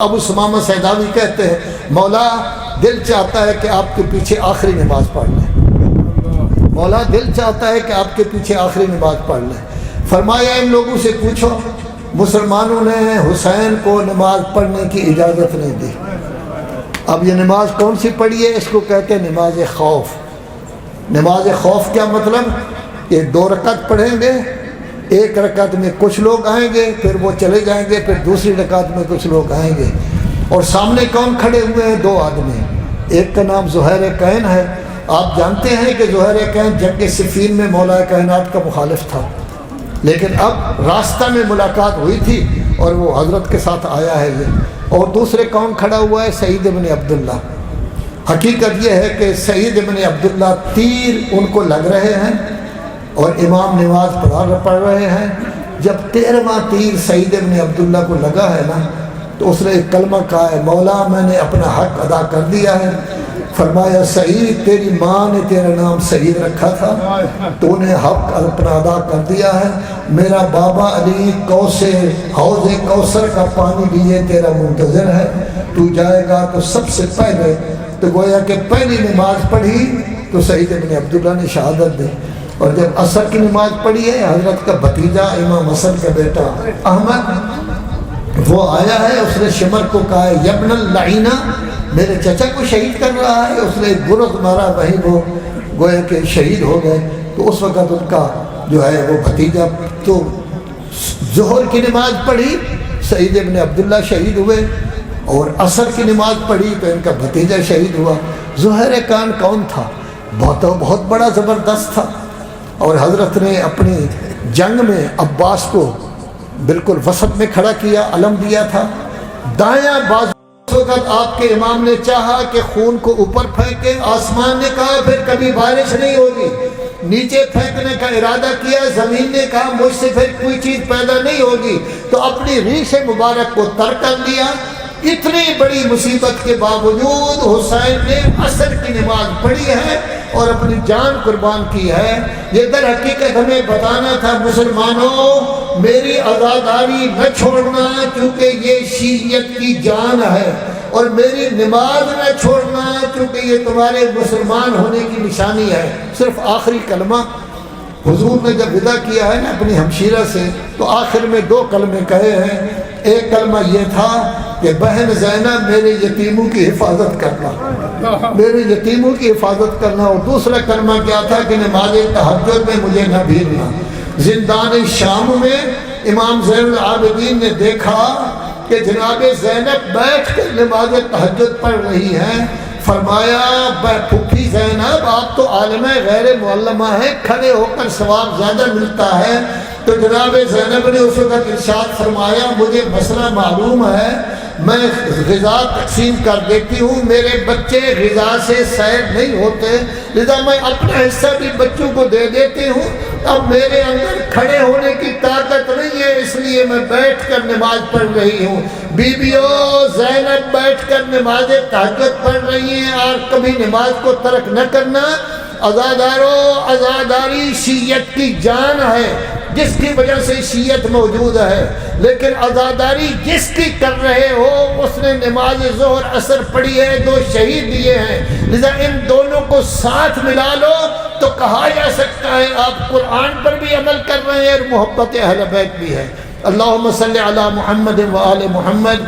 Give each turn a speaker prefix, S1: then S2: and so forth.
S1: ابو سمامہ سیداوی کہتے ہیں مولا دل چاہتا ہے کہ آپ کے پیچھے آخری نماز پڑھ لیں، مولا دل چاہتا ہے کہ آپ کے پیچھے آخری نماز پڑھ لیں۔ فرمایا ان لوگوں سے پوچھو، مسلمانوں نے حسین کو نماز پڑھنے کی اجازت نہیں دی۔ اب یہ نماز کون سی پڑھی ہے؟ اس کو کہتے ہیں نماز خوف۔ نماز خوف کیا مطلب؟ یہ 2 رکعت پڑھیں گے، 1 رکعت میں کچھ لوگ آئیں گے، پھر وہ چلے جائیں گے، پھر دوسری رکعت میں کچھ لوگ آئیں گے، اور سامنے کون کھڑے ہوئے ہیں؟ 2 آدمی۔ ایک کا نام زہیر کین ہے۔ آپ جانتے ہیں کہ زہیر کین جنگ صفین میں مولا کائنات کا مخالف تھا، لیکن اب راستہ میں ملاقات ہوئی تھی اور وہ حضرت کے ساتھ آیا ہے یہ۔ اور دوسرے کون کھڑا ہوا ہے؟ سعید بن عبداللہ۔ حقیقت یہ ہے کہ سعید بن عبداللہ تیر ان کو لگ رہے ہیں اور امام نماز پڑھ رہے ہیں۔ جب 13واں تیر سعید بن عبداللہ کو لگا ہے نا، تو اس نے ایک کلمہ کہا ہے، مولا میں نے اپنا حق ادا کر دیا ہے۔ فرمایا سعید تیری ماں نے تیرا نام سعید رکھا تھا، تو نے حق اپنا ادا کر دیا ہے۔ میرا بابا علی حوض کوثر کا پانی لیے تیرا منتظر ہے، تو جائے گا تو سب سے پہلے، تو گویا کہ پہلی نماز پڑھی تو سعید بن عبداللہ نے شہادت دی، اور جب عصر کی نماز پڑھی ہے حضرت کا بھتیجا امام حسن کا بیٹا احمد وہ آیا ہے، اس نے شمر کو کہا ہے یبن اللعینہ، میرے چچا کو شہید کر رہا ہے۔ اس نے ایک گرز مارا، وہیں وہ گویا کہ شہید ہو گئے۔ تو اس وقت ان کا جو ہے وہ بھتیجا، تو ظہر کی نماز پڑھی سعید ابن عبداللہ شہید ہوئے، اور عصر کی نماز پڑھی تو ان کا بھتیجا شہید ہوا۔ زہیر کین کون تھا؟ بہت بڑا زبردست تھا، اور حضرت نے اپنی جنگ میں عباس کو بالکل وسط میں کھڑا کیا، علم دیا تھا، دایاں بازو۔ اس وقت آپ کے امام نے چاہا کہ خون کو اوپر پھینکے، آسمان نے کہا پھر کبھی بارش نہیں ہوگی، نیچے پھینکنے کا ارادہ کیا، زمین نے کہا مجھ سے پھر کوئی چیز پیدا نہیں ہوگی، تو اپنی ریش مبارک کو تر کر لیا۔ اتنی بڑی مصیبت کے باوجود حسین نے عصر کی نماز پڑھی ہے اور اپنی جان قربان کی ہے۔ یہ در حقیقت ہمیں بتانا تھا مسلمانوں، میری عزاداری نہ چھوڑنا کیونکہ یہ شیعیت کی جان ہے، اور میری نماز نہ چھوڑنا کیونکہ یہ تمہارے مسلمان ہونے کی نشانی ہے۔ صرف آخری کلمہ حضور نے جب ودا کیا ہے نا اپنی ہمشیرہ سے، تو آخر میں 2 کلمے کہے ہیں۔ ایک کلمہ یہ تھا کہ بہن زینب میرے یتیموں کی حفاظت کرنا، میرے یتیموں کی حفاظت کرنا، اور دوسرا کلمہ کیا تھا کہ نماز تہجد میں مجھے نہ بھیجنا۔ زندان شام میں امام زین العابدین نے دیکھا کہ جناب زینب بیٹھ کر نماز تہجد پڑھ رہی ہیں۔ فرمایا پھوپھی زینب آپ تو عالم غیر معلمہ ہیں، کھڑے ہو کر ثواب زیادہ ملتا ہے۔ تو جناب زینب نے اس وقت ارشاد فرمایا مجھے مسئلہ معلوم ہے، میں غذا تقسیم کر دیتی ہوں، میرے بچے غذا سے سیر نہیں ہوتے، لذا میں اپنا حصہ بھی بچوں کو دے دیتی ہوں۔ اب میرے اندر کھڑے ہونے کی طاقت نہیں ہے، اس لیے میں بیٹھ کر نماز پڑھ رہی ہوں۔ بیویوں زینب بیٹھ کر نماز تہجد پڑھ رہی ہیں، اور کبھی نماز کو ترک نہ کرنا۔ عزاداروں، عزاداری شیعت کی جان ہے، جس کی وجہ سے شیعت موجود ہے، لیکن عزاداری جس کی کر رہے ہو اس نے نماز ظہر عصر پڑھی ہے، 2 شہید دیے ہیں، لذا ان دونوں کو ساتھ ملا لو تو کہا جا سکتا ہے آپ قرآن پر بھی عمل کر رہے ہیں اور محبت اہل بیت بھی ہے۔ اللہم صلی علی محمد و آل محمد